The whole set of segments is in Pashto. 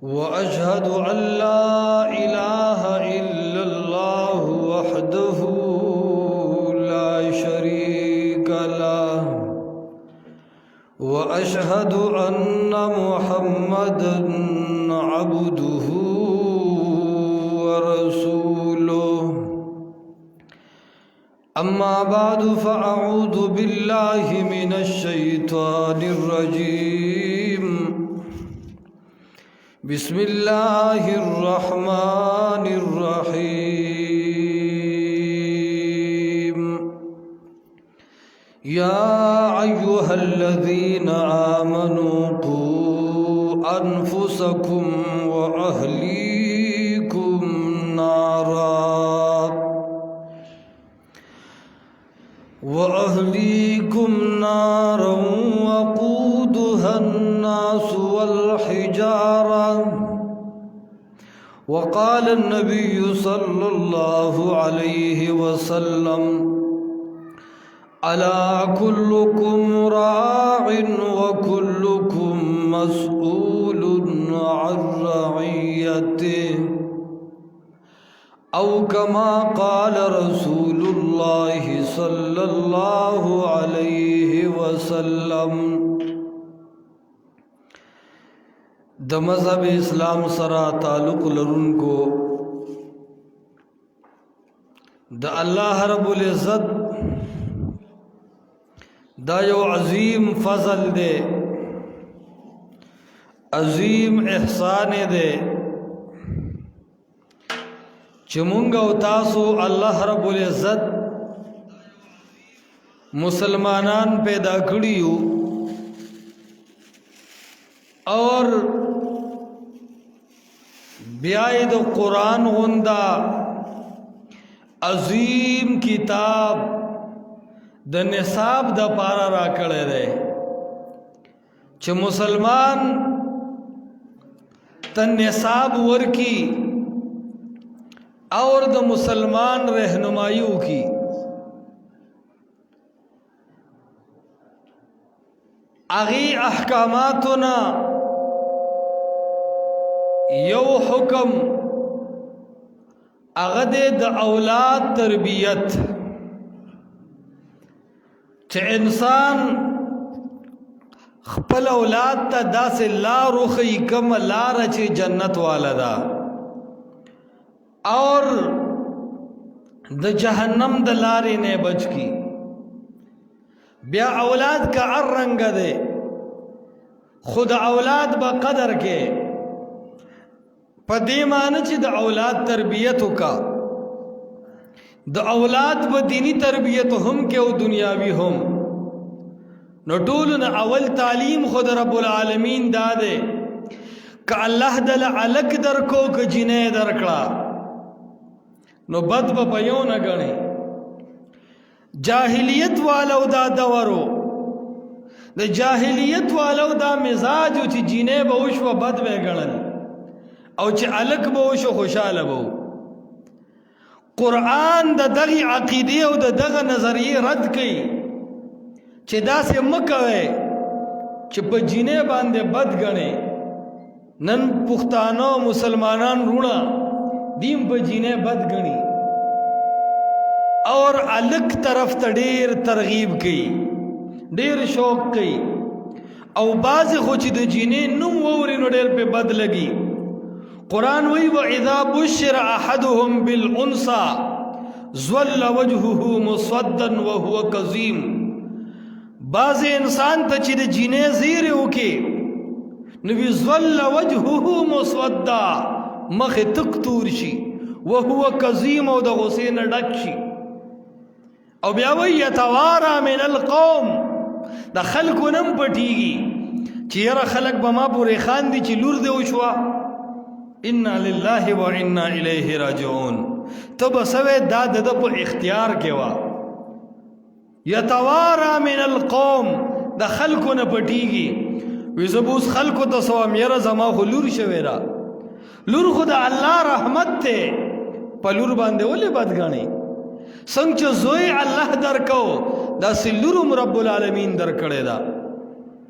وأشهد أن لا إله إلا الله وحده لا شريك له وأشهد أن محمدا عبده ورسوله أما بعد فأعوذ بالله من الشيطان الرجيم بسم الله الرحمن الرحيم يا أيها الذين آمنوا قوا أنفسكم وأهليكم نارا وقودها الناس والحجارة وقال النبي صلى الله عليه وسلم ألا كلكم راع وكلكم مسؤول عن رعيته أو كما قال رسول الله صلى الله عليه وسلم د مذهب اسلام سره تعلق لرونکو د الله رب العزت دا یو عظیم فضل دے عظیم احسان دے چې مونږ او تاسو الله رب العزت مسلمانان پیدا کړیو اور بیا د قرآن غوندا عظیم کتاب د نصاب د پارا را کړی دی چې مسلمان ته نصاب ورکی اور د مسلمان رہنمائیوں کی اغی احکاماتنا یو حکم اغد د اولاد تربیت چې انسان خپل اولاد ته داسې لارو خی کم لار چې جنت والا ده اور د جہنم د لارې نه بچ کی بیا اولاد کا ار رنگ دے خود اولاد با قدر کے پدې معنی چې د اولاد تربیت وکا د اولاد په دینی تربیت هم کې او دنیاوی هم نو ټول نه اول تعلیم خود رب العالمین داده ک الله دل علک درکو ک جنې درکړه نو بد په پیو نه غني جاهلیت والو دا دورو د جاهلیت والو دا مزاج چې جینې به وشو بد به غنل او چې الک به وشو خوشاله وو قرآن د دغه عقیده او د دغه نظریه رد کړي چې دا سه مکوي چې په جینې باندې بد غني نن پښتانه مسلمانان رونا دیم په جینې بد غني اور الک طرف ته ډیر ترغیب کوي ډیر شوق کوي او باز خو چې د جینې نوم ووري نو ډیر په بد لګي قرآن وی واذا بشر احدهم بالانثى ظل وجهه مسودا وهو كظيم باز انسان ته چې د جینې زیره وکي نو ظل وجهه مسودا مخ تک تور شي وهو كظيم او د غصې نه ډک شي او بیا وی یتوارا من القوم د خلکو نم پټیږي چې یاره خلک به ما پورې خان دي چې لور دی وشوه انا لله و انا الیه راجعون تب سوے دا د په اختیار کې وا یتوارا من القوم د خلکو نه پټیږي وی زبوس خلکو ته سوام یاره زما خو لور شوی را لور خو د الله رحمت ته په لور باندې ولې بد غني څنګه چې زوی الله درکو دا سلورم رب العالمین درکړی دا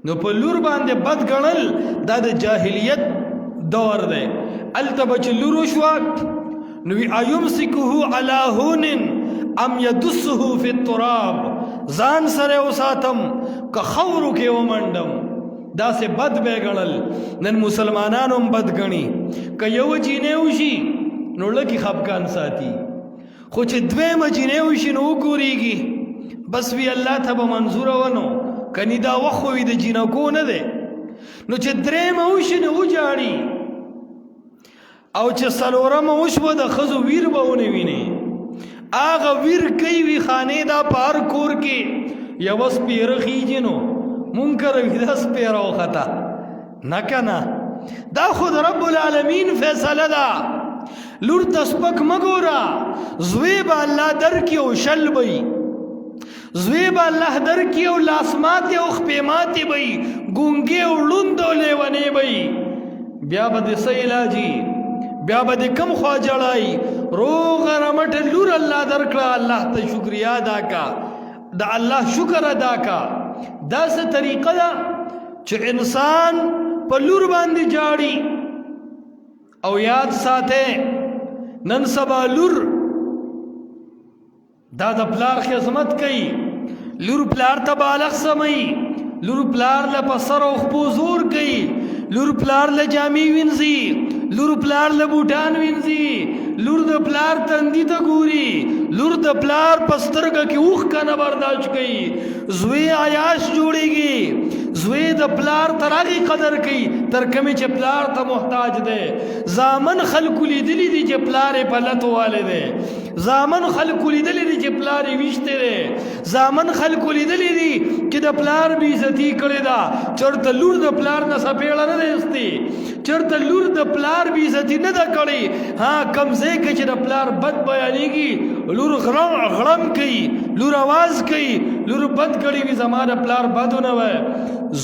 نو په لور باندې بد غنل دا د جاهلیت دور دی الته چې لور وشوه نو وی ایمسکه علی هون ام یدسه فی التراب ځان سره وساتم که خاورو کې ومنډم داسې بد به ګڼل نن مسلمانانو هم بد ګڼي که یو جینۍ وشي نو لږې خفګان ساتي خو چې دویمه جینۍ وشي نو وګورېږي بس وی الله ته به منظوره ونو کنی دا وخت خو وي د جینکو نه دی نو چې درېیمه وشي نو وجاړي او چې څلورمه وشوه د ښځو ویر به ونه ویني هغه ویر کوي وي خانې دا په هر کور کې یوه سپېره خیږي نو منکر وي دا سپېره وخته نه که نه دا خو د رب العالمین فیصله ده لور ته سپک مه ګوره زوی به الله درکړي او شل به وي زوی به الله درکړي او لاس ماتې او خپې ماتې به وي ګونګې او ړوند او لیونې به وي بیا به د څه علاجي بیا به د کم خوا جړای روغه رمټه لور الله درکړه الله ته شکریا ادا کا د الله شکر ادا کا دا څه طریقه ده چې انسان په لور باندې جاړي او یاد ساته نن سبا لور دا د پلار خدمت کوي لور پلار ته بالغ سمي لور پلار له پسر او خپو زور کوي لور پلار له جامې وینځي لور پلار له بوټان وینځي لور د پلار تندي ته ګوري لور د پلار پسترګه کې اوخ کنه برداشت کوي زوی عیاش جوړيږي زوی د پلار ترغي قدر کوي تر کومه چې پلار ته محتاج دی زامن خلق لیدلی دي چې پلار په لته والده زامن خلق لیدلی دي چې پلار ویشته دی زامن خلق لیدلی دي چې د پلار بي عزتي کړی دا چرته لور د پلار نه سپېړه نه دی چرته لور د پلار بي عزتي نه ده کړی ها کمزې کې چې د پلار بد بیانېږي لور غړم کوي لور आवाज کوي لور بد کړي وي زماره پلار بدونه وای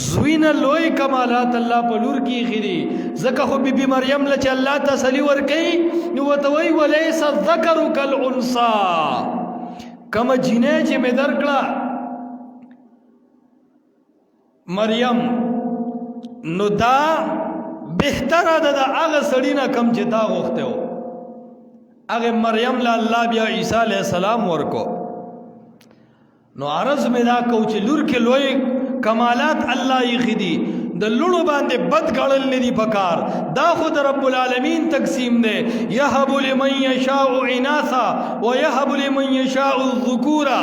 زوینه لوی کمالات الله په لور کې خېدي زکه خو بيبي مریم لچ الله تسلی ور کوي نو وتوي وليس الذكر كالانثى کما جینې چې مې درکړه مریم نو دا بهتره ده د هغه سړی نه کم چې تا غوښته و هغه مریم له الله بیا عیسی علیه السلام ورکو نو عرض مې دا کو چې لور کې لوی کمالات الله یې خېدي د لونو باندې بد ګړل نه دي پکار دا خود رب العالمین تقسیم دی یهب لمن یشاء اناثا ويهب لمن یشاء الذکورا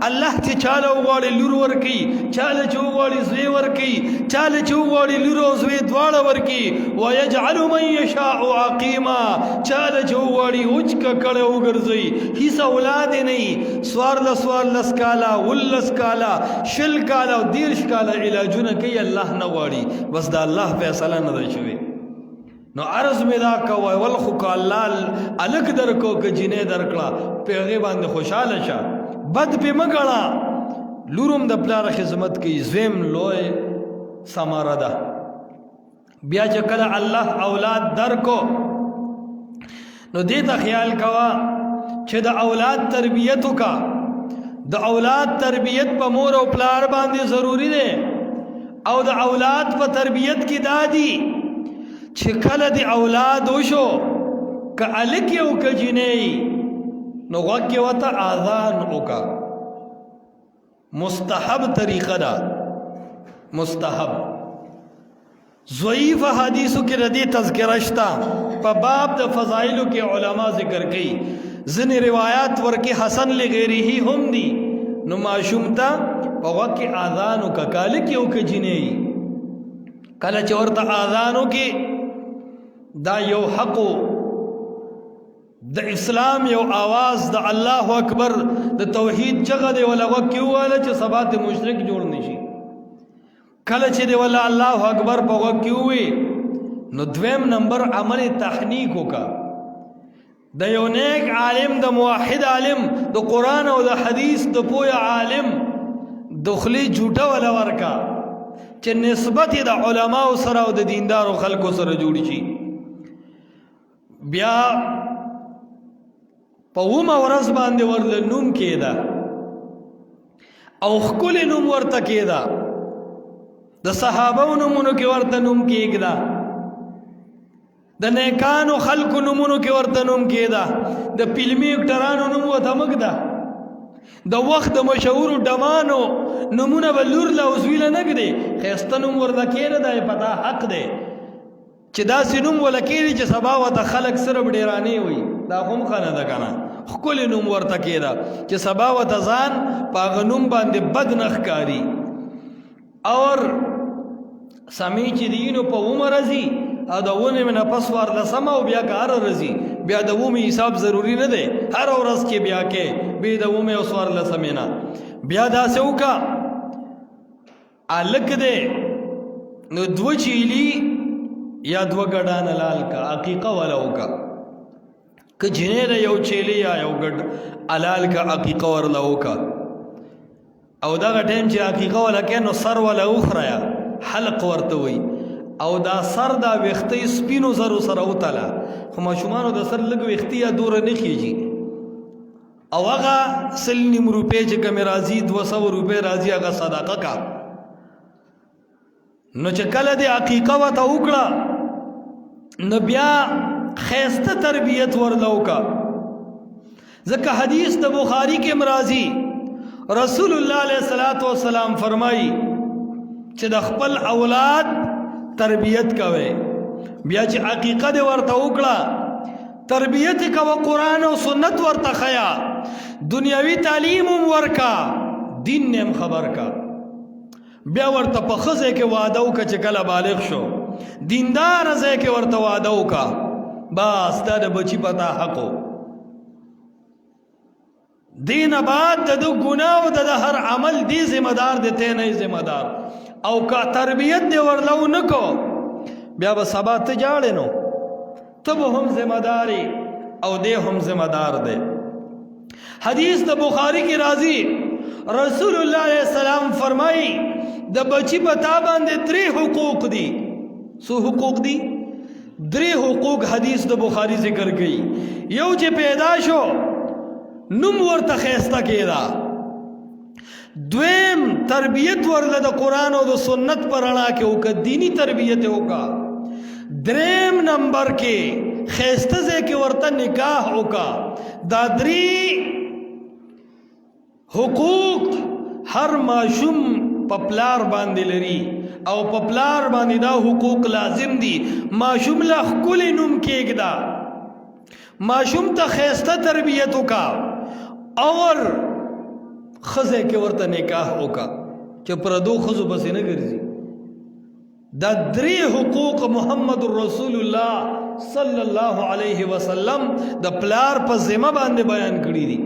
الله چې چاله وغواړي لور ورکي چاله چې وغواړي زوی ورکي چاله چې وغواړي لور او زوی دواړه ورکي ويجعل من یشاء عقیما چاله چې وغواړي اوچ کړه وګرځي هیڅ اولاد نه سوار لس کالا ولس کالا شل کالا او دیرش کالا علاجونه کوي الله نه غواړي بس دا الله فیصله نه ده شوی نو عرض می دا کوي ول خو الله الک درکو ک جنې درکړه پیغه باندې خوشاله شه بد په مګړه لورم د پلار خدمت کوي زم لوی سماره ده بیا چې کله الله اولاد درکو نو دې ته خیال کوا چې د اولاد تربیت وکا د اولاد تربیت په مور او پلار باندې ضروری ده او د اولاد په تربیت کې دادی چې کله د اولاد وشو ک الک یو ک جنې نو وګه وته اذان وکا مستحب طریقه ده مستحب ضعیف حدیثو کې ردی تذکرہ شتا په باب د فضائلو کې علما ذکر کړي ځنې روایت ورکه حسن لغیره هم دي نو معشوم ته په وخت کې اذان او کال کې او کجنې کله چې ورته اذان وکي دا یو حق د اسلام یو आवाज د الله اکبر د توحید چغه دی ولا وکي واله چې سبات مشرک جوړ نشي کله چې دی ولا الله اکبر په وکي وي نو دویم نمبر عمل تحنیک وکا د یو نیک عالم د موحد عالم د قران او د حدیث د پوهه عالم دخلی جوټه ولا ورکا چې نسبت د علما سره او د دیندارو خلکو سره جوړی شي بیا په ومه ورځ باندې ورل نوم کېدا او خپل نوم ورته کېدا د صحابو نومونو کې ورته نوم کېګدا د نیکانو خلکو نومونو کې ورته نوم کېده، د فلمي اکټرانو نوم ورته مږده، د وخت د مشهورو ډمانو نومونه به لور له اوزویله نه ږدي، ښایسته نوم ورته کېده، دا یې پتا حق دی چې داسې نوم وله کېږي چې سبا ورته خلک صرف ډېرانې وي، دا خو هم ښه نه ده که نه، ښکلی نوم ورته کېده چې سبا ورته ځان په هغه نوم باندې بد نه ښکاري. اور سمې چې د اینو په اومه راځي او د اومې نه پس 14 او بیا که هره راځي بیا د اومې حساب ضروري نه دی، هره ورځ کې بیا کې بیا د اومې او 14 نه بیا داسې وکړه هلک دی نو 2 چیلي یا 2 ګډانه لال کا عقیقه ولا وکړه، که جنې د یو چیلي یا یو ګډ حلال کا عقیقه ورله وکړه، او دغه ټایم چې عقیقه ولا کې نو سر ولا وخریا حلق ورته وي، او دا سر دا ویختې سپینو زرو سره وتله، خو ماشومانو د سر لږ ویختې یا دوره نه خیږي، او هغه 100 روپۍ چې کمې راځي 200 روپۍ راځي هغه صدقه کا. نو چې کله د عقیقه ورته وکړه نو بیا ښایسته تربیت ورله وکړه، ځکه حدیث د بخاري کې راځي رسول الله علیه الصلاۃ والسلام فرمایي چې د خپل اولاد تربیت کوي، بیا چې عقیقه دې ورته وکړه تربیت کوه، قرآن او سنت ورته ښیه، دنیاوي تعلیم هم ورکا، دین هم خبر کا، بیا ورته په ښه ځای کې واده وکړه چې کله بالغ شو، دینداره ځای کې ورته واده وکړه، بس دا د بچي پتا حقو. دین بعد د ګناه او د هر عمل دی ذمہ دار دی، ته نه ذمہ دار، او کا تربیت دی ورلو نکو بیا به سبا ته جاړې نو ته به هم ذمہ داری او دی هم ذمہ دار دی. حدیث د بخاری کی راضی رسول الله علیہ السلام فرمائی د بچی پتا باندې 3 حقوق دی. سو حقوق دی 3 حقوق حدیث د بخاری ذکر کړي. یو چې پیدا شو نوم ورته خیسته کېدا، دویم تربیت ورله د قرآن او د سنت پر رڼا کې وکړه، دینی تربیت وکړه، دریم نمبر کې خیسته ځای کې ورته نکاح وکړه. دا 3 حقوق هر ماشوم په پلار باندې لري او په پلار باندې دا حقوق لازم دي. ماشوم له ښکلی نوم کېږده، ماشوم ته خیسته تربیت وکړه، اور خزه کې ورته نکاح وکړه چې پردو خزو بسې نه ګرځي. دا 3 حقوق محمد رسول الله صلی الله علیه وسلم د پلار په ذمہ باندې بیان کړی دي.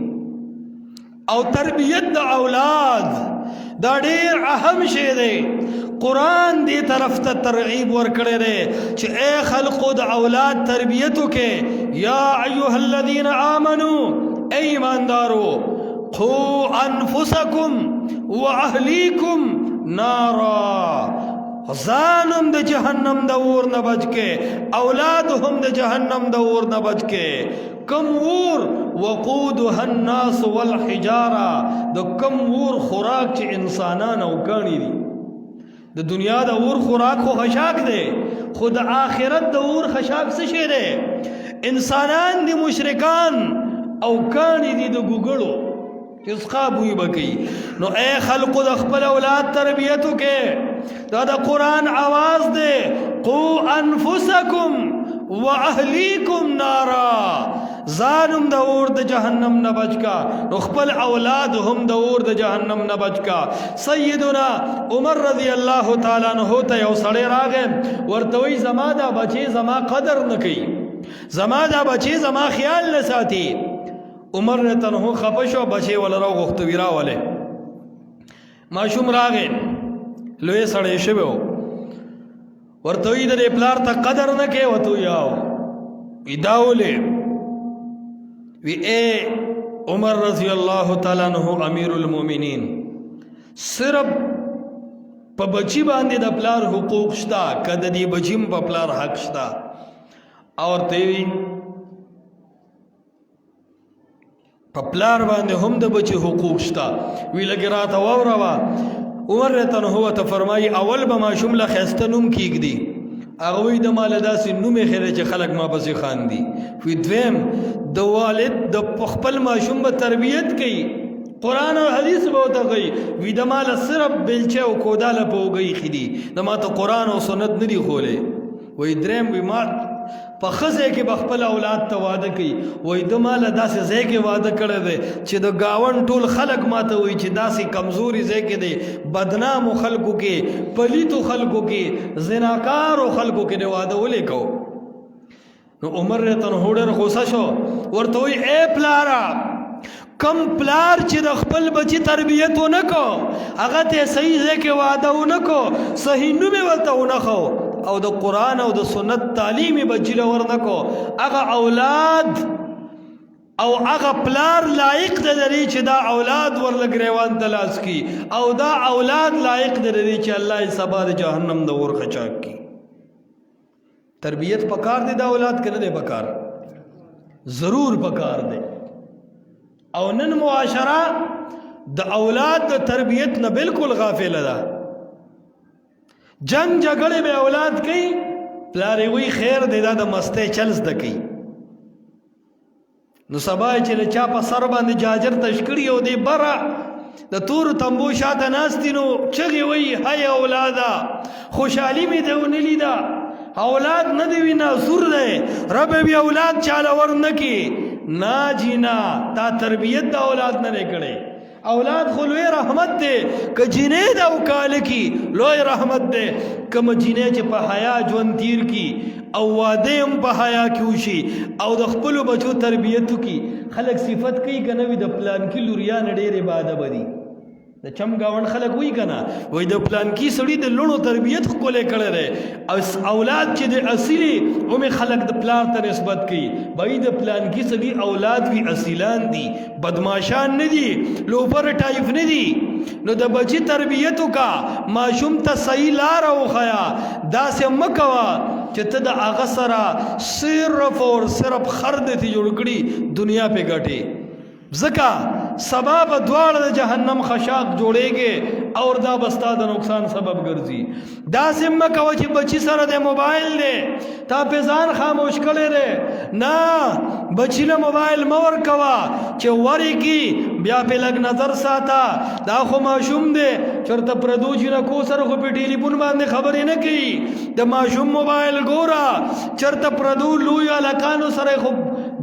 او تربیت د اولاد دا ډیر اهم شی دی. قرآن دی طرف ته ترغیب ورکړی دی چې اے خلقو د اولاد تربیت وکړئ. یا ایها الذین آمنو، اے ایماندارو، قو انفسکم واهلیکم نارا، ځانم د جهنم د اور نه بچ کې، اولاد هم د جهنم د اور نه بچ کې. کم اور وقودها الناس والحجاره، د کم اور خوراک چې انسانان او کانی دي. د دنیا د اور خوراک خو خشاک دی، خو د آخرت د اور خشاک څه شی دی؟ انسانان دي مشرکان او کانی دي د ګوګړو چې څخه بوی بکی. نو اے خلقو د خپل اولاد تربیت وکړئ. دا د قرآن आवाज دی. قو انفسکم واهلیکم نارا، ځانم د اور د جهنم نه بچ کا، نو خپل اولاد هم د اور د جهنم نه بچ کا. سیدنا عمر رضی الله تعالی عنہ ته یو سړی راغی، ورته وی زما دا بچی زما قدر نه کوي، زما دا بچی زما خیال نه ساتي. عمر رضی الله عنه خفه شو، بچی ولرو غوښته ویرا وله. ماشوم راغی لوی سړی شوی، ورته وی د پلار ته قدر نه کوي، وته یاو ایداولې وی اے عمر رضی اللہ تعالی عنہ امیر المومنین، صرف په بچی باندې د پلار حقوق شتا، کده دی بچیم په پلار حق شتا. اور تیوی په پلار باندې هم د بچی حقوق شتا. وی لګی راته واوروا. عمر رضی الله عنه ته فرمایي اول به ماشوم له خسته نوم کیږدي، هغه وایي د ماله داسې نوم یې خیری چې خلک ما پسې خاندي. وی دویم د والد د خپل ماشوم به تربیت کوي، قرآن او حدیث به ورته کوي. وی د ماله صرف بیلچه او کوداله په اوږه ایښي دي، د ما ته قرآن او سنت نه دي ښولی. وی دریم وی ما په ښه ځای کې به خپل اولاد ته واده کوي. وایي د ما له داسې ځای کې واده کړی دی چې د ګاونډ ټول خلک ما ته وایي چې داسې کمزوري ځای کې دی، بدنامو خلکو کې، پلیتو خلکو کې، زناکارو خلکو کې دی واده ولې کوو. نو عمر رضی الله عنه ډېر غوسه شو، ورته وایي ای پلاره، کم پلار چې د خپل بچی تربیت ونه کو، هغه ته صحیح ځای کې واده ونه کو، صحیح نوم یې ورته ونه خو، او د قرآن او د سنت تعلیم بچی له ورنه کو، هغه اولاد او هغه پلار لایق دی لري چې دا اولاد ورله ګریوان ته لاس کی، او دا اولاد لایق دی لري چې الله یې سبا د جهنم د اور خچاک کی. تربیت پکار دی دا اولاد که نه دی پکار؟ ضرور پکار دی. او نن معاشره د اولاد د تربیت نه بالکل غافله ده. جنگ جګړې به اولاد کوي، پلار یې وایي خیر دی دا د مستۍ چل زده کوي. نو سبا یې چې له چا په سر باندې جاجر تش کړي او دی بره د تورو تمبو شاته ناست دي، نو چغې وایي هی اولاده، خوشحالي مې ده ونه لیده. اولاد نه دی وي ناسور دی، رب بیا اولاد چاله ور نه کړي. نا جی نا، تا تربیت د اولاد نه دی کړی. اولاد خو لوی رحمت دی، که جینې ده او کاله کی لوی رحمت دی. کوم جینې چې په حیا ژوند تیر کی او واده هم په حیا کې وشي او د خپلو بچو تربیت وکړي. خلک صفت کوي که نه وي د پلان کې لوریان ډېرې باادبه دي. د چم گاوند خلک وی کنه وای د پلان کی سړی د لونو تربیت کولې کړه ره او اولاد چې د اصلي هم خلک د پلان ته نسبت کوي. بای د پلان کی سړي اولاد وی اصلان دي، بدمعشان نه دي، لوفر ټایپ نه دي. نو د بچی تربیت کا ماشوم ته صحیح لار او خیا داسې مکوا چې ته د هغه سره صرف اور صرف خرد ته جوړ کړي دنیا په ګټي. ځکه سبب دوار د جهنم خشاک جوړेगे اور دا بستا د نقصان سبب ګرځي. دا سم کوي چې بچی سره د موبایل دی تا په ځان خاموش کړي ره نه، بچی له موبایل مور کوا چې وری کی بیا په لګ نظر ساته. دا خو ماشوم دی چرته پردو چې نه کو سره خو په ټلیفون باندې خبرې نه کوي. د ماشوم موبایل ګورا چرته پردو لوی الکانو سره خو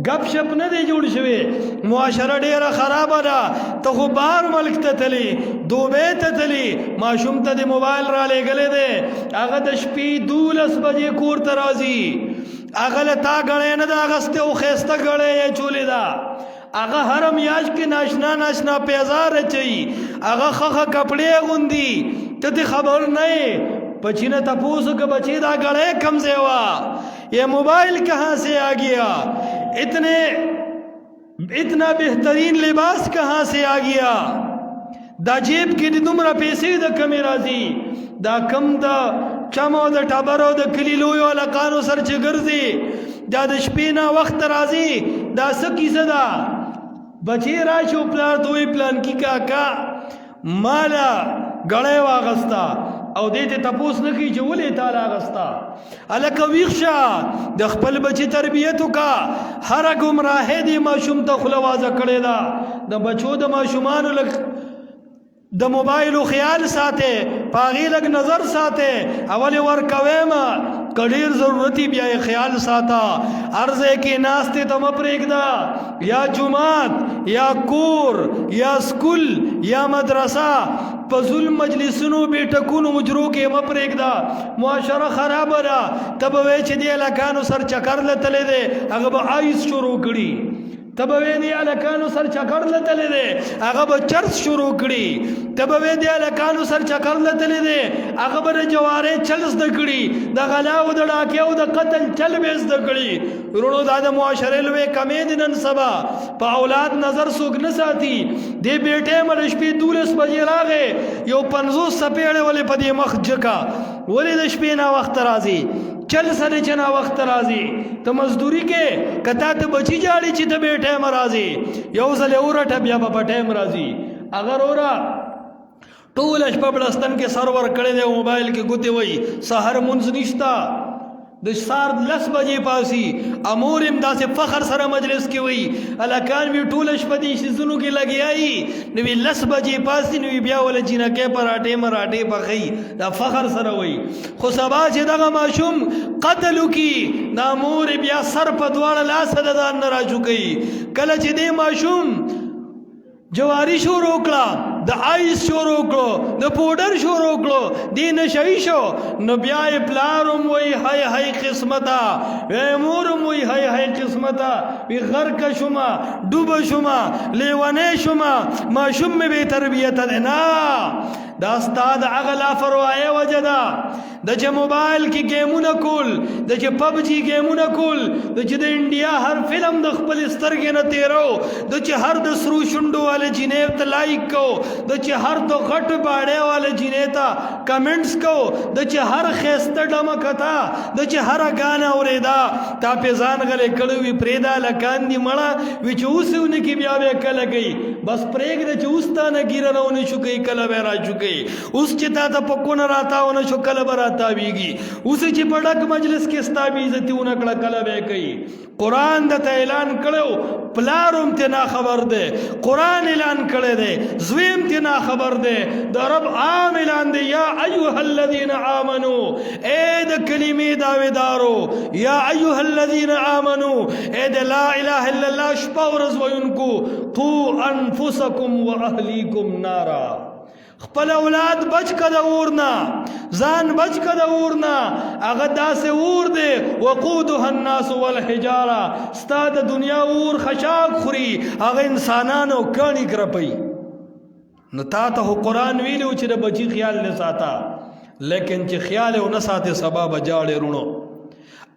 گپ شپ نه دی جوړ شوی. معاشره ډیره خراب ده. ته خو بار ملک ته تلی، دوبه ته تلی، ماشوم ته د موبایل را لګلې دی، هغه د شپې 12 بجې کور ته راځي، هغه له تا غړې نه دا غسته او خيسته غړې چولې ده، هغه هر میاش کې ناشنا ناشنا پیزار چي، هغه خخه کپڑے غوندي، ته خبر نه بچی نے تپوسو کہ بچی دا گڑے کم سے ہوا، یہ موبائل کہاں سے آ گیا، اتنا بہترین لباس کہاں سے آ گیا، دا جیب کی دی دمرا پیسی دا کمی رازی، دا کم دا چمو دا ٹابرو دا کلیلویو لقانو سر چگرزی، دا دا شپینا وقت رازی، دا سکی صدا بچی راشو پلار دوی پلان کی کاکا مالا گڑے واغستا او دیتے تپوس نکی چې ولې تعالی غستا. الکه ویښه د خپل بچی تربیتو کا هر گمراه دی ماشوم ته خلوازه کړی دا. د بچو د ماشومانو لک د موبایل خیال ساته، پاغي لګ نظر ساته، اول ور کویما کډیر ضرورتي بیا خیال ساته. ارزه کې ناشته تم پرېګدا یا جمعات یا کور یا سکول یا مدرسه په ظلم مجلسونو بیٹکونو مجرو کې مپرېګدا. معاشره خراب را تب وې چې دی لکانو سر چکر لتلې ده هغه به آیس شروع کړي، تب وې دی لکانو سر چکر لتلې ده هغه به چرس شروع کړي، تب وې دی لکانو سر چکر لتلې ده هغه به جواره چلس د کړي، د غلاو د ډاکیو د قتل چل بیس د کړي. ورونو دا د معاشره لوي کمې دي نن سبا په اولاد نظر سوګ نه ساتي. دی بیٹه مړ شپې 12 بجې راغې یو 50 سپېړې ولې په دې مخ جکا ولې د شپې نه وخت راځي، چل سره چنا وخت راځي. ته مزدوری کې کته ته بچی جاړي چې ته بیٹه مرাজি یو ځل اورټه بیا په ټیم راځي. اگر اورا ټول شپه بلستان کې سرور کړي دی موبایل کې ګوتې وای سحر منځ نشتا د سار 10 بجې پاسي امور امدا سے فخر سره مجلس کې وي الکان وی ټول شپه دي شزونو کې لګیایي نو 10 بجې پاسي نو بیا ول جنکه پراټه مراټه پخې دا فخر سره وي خو سبا چې دغه ماشوم قتل کی دا امور بیا سر په دواړه لاس د ځان نه راچوکي کله چې دې ماشوم جواری شروع کړه د آیس شروع کړو د پودر شروع کړو دین شي شو نو بیا پلارم وای هاي هاي قسمتا امورم وای هاي هاي قسمتا وی غرق شوما ډوب شوما لیوانه شوما ماشوم به تربیت نه دا استاد اغلا فروايه وجدا د چې موبایل کې گیمونه کول د چې پب جی گیمونه کول د چې د انډیا هر فلم د خپل سترګې نه تیرو د چې هر د سرو شونډو والے جنیب ته لایک کو د چې هر د غټ باړې والے جنې ته کمنټس کو د چې هر خسته ډمه کتا د چې هر غانا اوریدا تا په ځان غلې کړو وی پریدا لکان دی مړه وی چې اوسونه کې بیا به کله گئی بس پرېګ د چې اوستانه ګیرنهونه شو کوي کله به را چوکي اوس چې تا ته پکونه راتاونه شو کله به راتاویږي اوس چې په ډک مجلس کې ستا بې عزتیونه کړه کله به کوي قرآن درته اعلان کړو پلارم ته نا خبر ده قرآن اعلان کړی دی زویم ته نا خبر ده د رب عام اعلان دی یا ایها الذین آمنو اے د کلمې داویدارو یا ایها الذین آمنو اے د لا اله الا الله شپه ورځ ویونکو قو انفسکم واهلیکم نارا خپل اولاد بچ کده ورنا ځان بچ کده ورنا هغه داسې ور دی وقودها الناس والحجاره ستا د دنیا ور خشاک خوري هغه انسانانو کانی کرپي نو تا ته قرآن ویلو چې د بچی خیال نه ساته لیکن چې خیال او نه ساته سبب جاړې رونو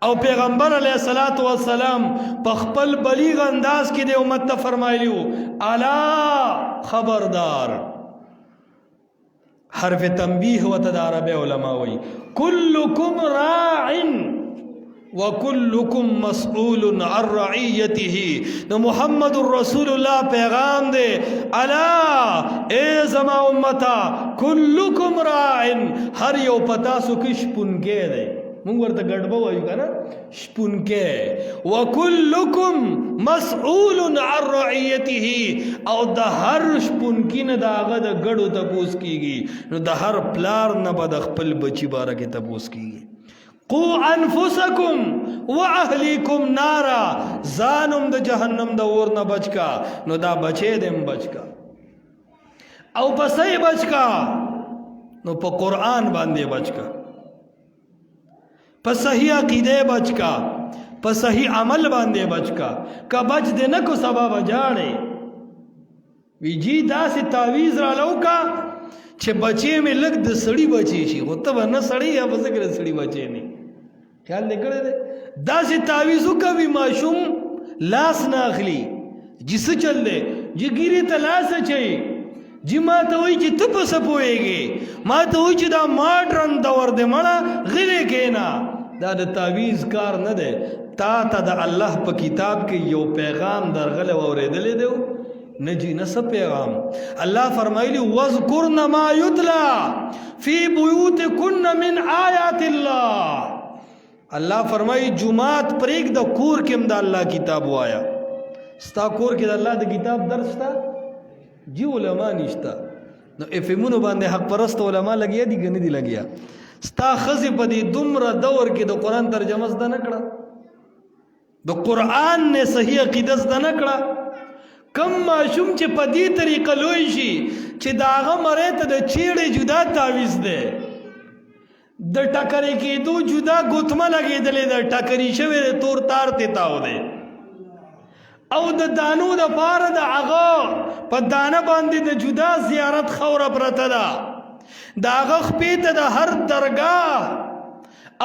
او پیغمبر علیہ الصلوۃ والسلام په خپل بلیغ انداز کې د امت ته فرمایلیو الا خبردار حرف تنبیه و تدارب علماء وی کلکم راع وکلکم مسئول عن رعیته نو محمد رسول الله پیغام دے الا اے زما امتا کلکم راع ہر یو پتا سو کش پنگے دے مونږ ورته ګډبو وایو کنه شپونکې وکلکم مسئول عن رعیته او د هر شپونکې نه د هغه د ګډو تپوس کیږي نو د هر پلار نه به د خپل بچی باره کې تپوس کیږي قو انفسکم واهلیکم نارا ځانم د جهنم د اور نه بچ کا نو دا بچی دم بچ کا او پسې بچ کا نو په قرآن باندې بچ کا په صحیح عقیده بچ کا په صحیح عمل باندې بچ کا بچ دې نه کو سبب جاړې وی جی داسې تعویز را لوکا چې بچی مې لګ د سړی بچی شي خو ته ونه سړی یا بس کړه سړی بچی نه خیال نکړه دې داسې تعویز وکوي ماشوم لاس نه اخلي جس چل دے جګيري ته لاس چي جی ما ته وای چې ته په سپويږي ما ته وای چې دا ماډرن دور دې مړه غلې کینا دا د تعویز کار نه ده تا ته د الله په کتاب کې یو پیغام درغله اوریدلې دی نجی نس پیغام الله فرمایلی واذکرن ما یتلا فی بیوتکن من آیات الله الله فرمایي جمعات پرېګ د کور کې د الله کتاب وایا ستا کور کې د الله د کتاب درس تا جی علماء نشتا نو افهمونو باندې حق پرست علماء لګیا دي کنه دي لګیا ستا خزي په دې دومره دور کې د قران ترجمه زده نه کړه د قران نه صحیح عقیده زده نه کړه کم ماشوم چې په دې طریقه لوی شي چې داغه مړې ته د چیړې جدا تعویز ده د ټکرې کېدو جدا ګوتمه لګېدلې د ټکرې شوی د تور تار ته تاو ده او د دانو د پاره د هغه په دانه باندې د جدا زیارت خوره پرته ده د هغه خپې ته د هر درگاه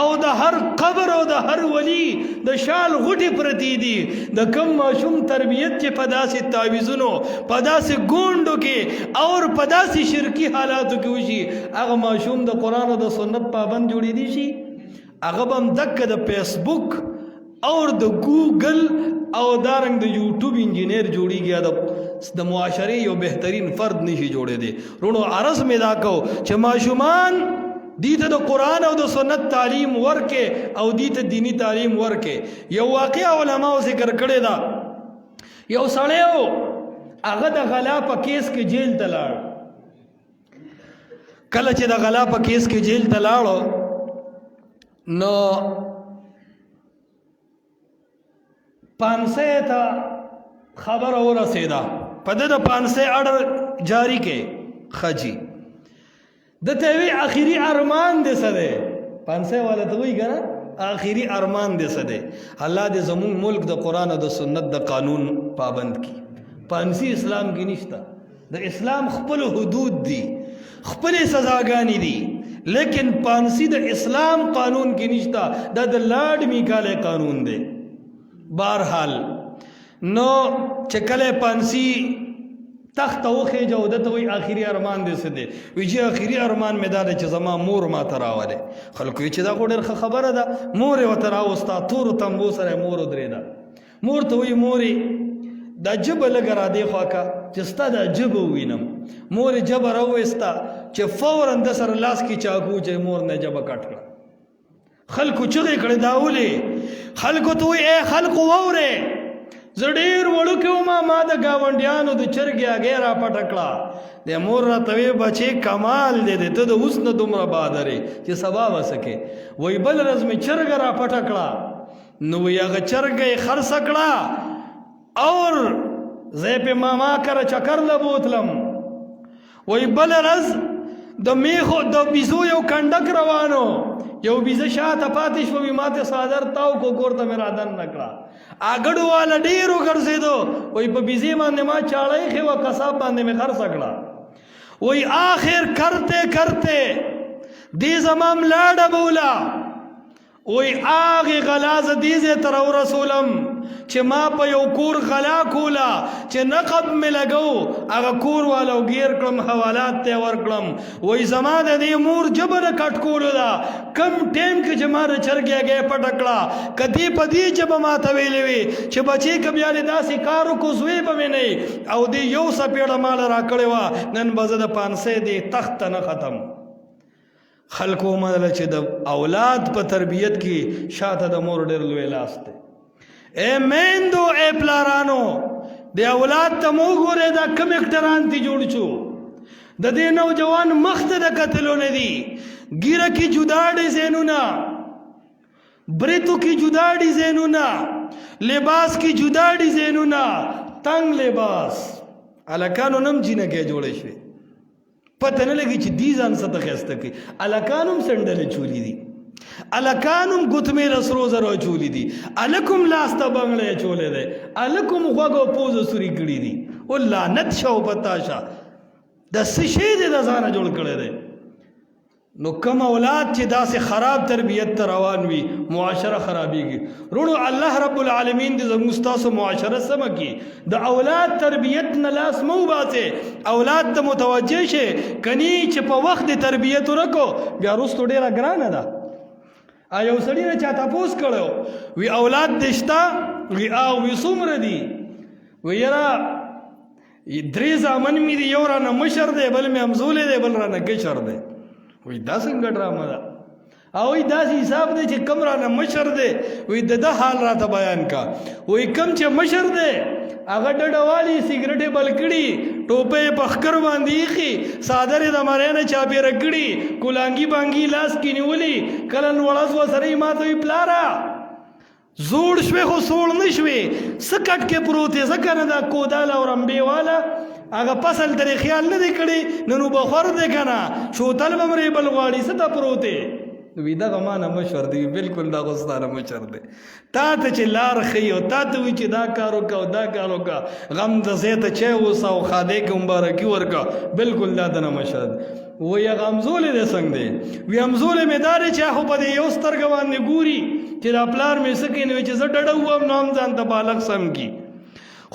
او د هر قبر او د هر ولی د شال غټي پرتی دي د کم ماشوم تربیت چې په داسې تعویذونو په داسې ګوندو کې او په داسې شرکی حالاتو کې وشي هغه ماشوم د قران او د سنت پابند جوړې دي شي هغه بم دک د فیسبوک او د ګوګل او دارنګ د یوټیوب انجینیر جوړیږي د معاشري یو بهترین فرد نشي جوړې دي رونو عرض می دا کو چې ماشومان دیته د قرآن او د سنت تعلیم ورکې او دیته دینی تعلیم ورکې. یو واقعه علماو ذکر کړی دا، یو سړی و هغه د غلا په کیس کې جیل ته لاړ. کله چې د غلا په کیس کې جیل ته لاړو نو پانسۍ ته خبره ورسېده، په ده د پانسۍ اړه جاری کې خجی د ته وی آخري ارمان دې څه دی؟ پانسۍ والا ته وایي که نه آخري ارمان دې څه دی؟ الله دې زمونږ ملک د قرآن او د سنت د قانون پابند کی. پانسی اسلام کې نشته، د اسلام خپل حدود دي، خپل سزاګانې دي، لیکن پانسی د اسلام قانون کې نشته، دا د لارډ میکالې قانون دی. بہرحال نو چې کله پانسی تخت وخېجه او ده ته وایي آخري ارمان دې څه دی؟ وایي چې آخري ارمان مې دا دی چې زما مور ما ته راولې. خلکو وایي چې دا خو ډېر ښه خبره ده، مور یې ورته راوسته، تورو تمبو سره یې مور ودرېده. مور ته وایي مورې دا جبه لږه را دې خوا که چې ستا دا جبه ووینم. مور یې جبه راوویسته چې فوراً ده سره لاس کې چاقو چې مور نه جبه کټ کړه. خلکو چغې کړې دا ولې؟ خلکو ته وایي ای خلکو واورئ، زه ډېر وړوکی وم، ما د ګاونډیانو د چرګې هګۍ را پټه کړه. د مور راته ویې بچې کمال دی دی، ته د اوس نه دومره بهادر یې چې سبا به څه کې. وایي بل ورځ مې چرګه را پټه کړه، نو وایي هغه چرګه یې خرڅه کړه اور زه یې پې ماما کره چکر له بوتلم. وایي بل ورځ د میخو د بیزو یو کنډک روانو، یو بیزه شاته پاتې شوه، وایي ما ته څادر تاو کو کور ته مې را دننه کړه. اګړو والا ډېر وګرځېدو، وایي په بیزې باندې ما چاړه ایښې وه، قصاب باندې مې خرڅه کړه. وایي آخر کرتے کرتے دې زما ملاډه بوله. وایي هغې غلا زه دې ځای ته راورسولم چې ما په یو کور غلا کوله چې نقب مې لګو، هغه کور والا ګیر کړم، حوالات ته یې ورکړم. وایي زما د دې مور جبه نه کټ کولو ده، کم ټایم کې چې ما د چرګې هګۍ پټه کړه، که دې په دې جبه ما ته ویلې وي چې بچې که بیا دې داسې کار وکړو زوی به مې نه وي، او دې یو څپېړه ماله را کړې وه، نن به زه د پانسۍ دې تخت ته نه ختم. خلکو ومنله چې د اولاد په تربیت کې شاته د مور ډېر لوی لاس دی. اے میندو اے پلارانو د اولاد ته مو ګورئ دا کم اکټران تی جوړ شو، د دې نوجوان مخ ته د کتلو نه دي. ګیره کې جدا ډیزاینونه، بریتو کې جدا ډیزاینونه، لباس کې جدا ډیزاینونه، تنگ لباس. هلکانو نم جینکۍ جوړې شوې، پته نه لګي چې دې ځان څه ته ښایسته کوي. هلکان هم سنډلې چولي دي، هلکان هم ګوتمې له سرو زرو چولي دي، هلک هم لاس ته بنګړی اچولی دی، هلک هم غوږ او پوزه سوري کړي دي. او لعنت شه او پتا شه د څه شی دی د ځانه جوړ کړی دی. نو کم اولاد چې داسې خراب تربیت ته روان وي معاشره خرابېږي. وروڼو الله رب العالمین دې زموږ ستاسو معاشره سمه کړي. د اولاد تربیت نه لاس مه وباسئ، اولاد ته متوجه شئ، کنی چې په وخت د تربیت ورکو بیا وروستو ډېره ګرانه ده. یو سړي نه چا تپوس کړی وي اولاد دې شته؟ وي وي څومره دي؟ وي یاره 3 زامن مې دي، یو رانه مشر دی، بل مې همزولی دی، بل رانه کشر دی. وی دا څنګه ډرامه ده؟ او وی داسې حساب دی چې کم رانه مشر دی، وی د ده حال راته بیان کا. وی کم چې مشر دی هغه ډډه والي، سګرټې بل کړي، ټوپۍ یې په ښکر باندې ایښي، څادر یې د مرۍ نه چاپېره کړي، کولانګي بانګي لاس کې نیولي، کله نوړه سوه سره یې ما ته وي پلاره زوړ شوې خو سوړ نه شوې، څه کټ کې پروت یې، ځکه نه دا کوداله او رمبې واله هغه فصل ترې خیال نه دی کړی، نن وبخور دی که نه، شوتل به مرې بل غواړي، څه ته پروت دی؟ وي دغه ما نه مشر دی، بلکل دا خو ستا نه مشر دی. تا ته چې لار ښیي او تا ته وایي چې دا کار وکړه او دا کار وکړه، غم د ځای ته چای اوسه او خادۍ کې مبارکي ورکړه، بلکل دا د نه مشر دی. وایي هغه همزولی دی څنګه دی؟ وي همزولی مې دا دی چې خو په دې یو سترګه باندې ګوري چې دا پلار مې څه کوي، نو چې زه ډډه ووم نو هم ځان ته بالغ سم کي.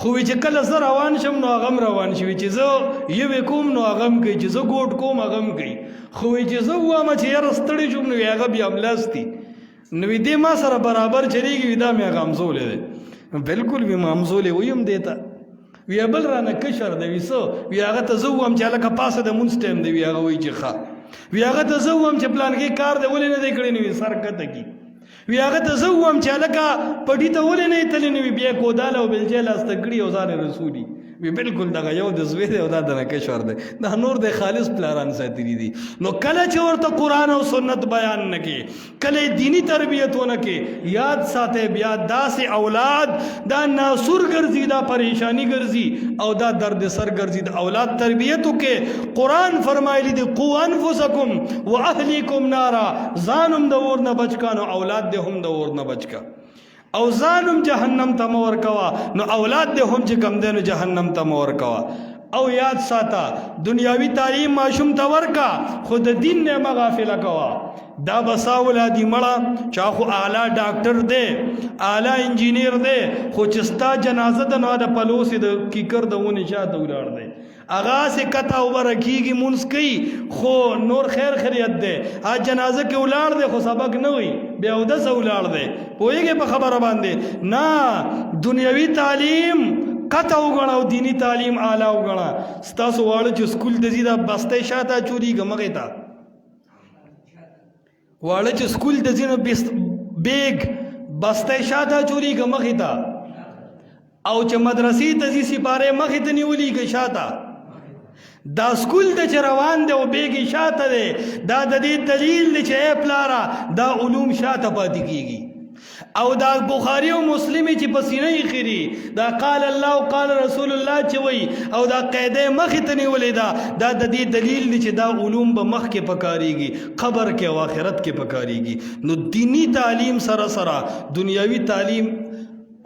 خو وی چې کله زه روان شم نو هغه هم روان شي، وي چې زه یوې کوم نو هغه هم کوي، چې زه ګوټ کوم هغه هم کوي. خو وی چې زه ووایم چې یاره ستړی شوم نو هغه بیا هملاستي، نو وي دې ما سره برابر چلېږي، وي دا مې هغه همزولی دی. بلکل وي ما همزولی ویم دې ته. وی بل رانه کشر دی، وي څه؟ وي هغه ته زه ووایم چې هلکه پاسه د مونځ ټایم دی، وي هغه وایي چې ښه. وی هغه ته زه ووایم چې پلان کې کار دی ولې نه دی کړی نو وي سر کته کي وی هغه ته زه ووایم چې هلکه پټي ته ولې نه یې تللی نو وي بیا کوداله او بلچې لاسته کړي او ځان یې رسولي وی بالکل دغه یو د زوی دی او دا د نکشور دی دا نور د خالص پلاران ساتلی دي نو کله چې ورته قرآن او سنت بیان نه کې کله دینی تربیت ونه کې یاد ساته بیا داسې اولاد دا ناسور ګرځي دا پریشانی ګرځي او دا درد سر ګرځي د اولاد تربیت کې قرآن فرمایلی دی قو انفسکم واهلیکم نارا ځانم د اور نه بچ کا نو اولاد دې هم د اور نه بچ کا او ځانم جهنم ته مه ورکوه نو اولاد دې هم چې کم دی نو جهنم ته مه ورکوه او یاد ساته دنیاوي تعلیم ماشوم ته ورکا خو د دین نه مه غافله کوه دا بسا ولادي مړه چا خو اعلی ډاکټر دی اعلی انجینیر دی خو چې ستا جنازه د نو د پلوسې د کیکر د ونې شاته ولاړ دی اغا سے کتا اوبر کیږي مونږ کوي خو نور خیر خیریت دی جنازه کې ولاړ دی خو سبق نه وي بیا اودس ولاړ دی پوهېږې په خبره باندې نه دنیوي تعلیم کته وګڼه او دینی تعلیم اعلی وګڼه ستاسو واړه چې سکول ته ځي دا بستی شاته چورېږي مخې ته واړه چې سکول ته ځي نو بیگ بستی شاته چورېږي مخې ته او چې مدرسې ته ځي سپارې مخې ته نیولېږي شاته دا سکول ته چې روان دی او بیګې شاته دی دا د دې دلیل دی چې ای پلاره دا علوم شاته پاتې کېږي او دا بخاري او مسلم چې په سینه یې خیري دا قال الله او قال رسول الله چې وایي او دا قاعده مخې ته نیولې ده دا د دې دلیل دی چې دا علوم به مخکې پکارېږي قبر کې او آخرت کې پکارېږي نو دینی تعلیم سره سره دنیاوي تعلیم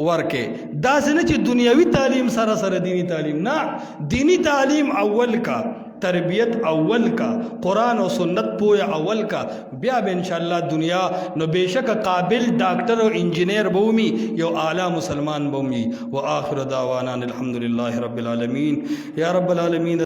ورکه دا څنګه چې دنیاوي تعلیم سره سره دینی تعلیم نه دینی تعلیم اول کا تربیت اول کا قرآن و سنت پویا اول کا بیا به انشاءاللہ دنیا نو بیشک قابل ډاکټر او انجینیر بومي یو اعلی مسلمان بومي واخر دعوانا الحمدلله رب العالمین یا رب العالمین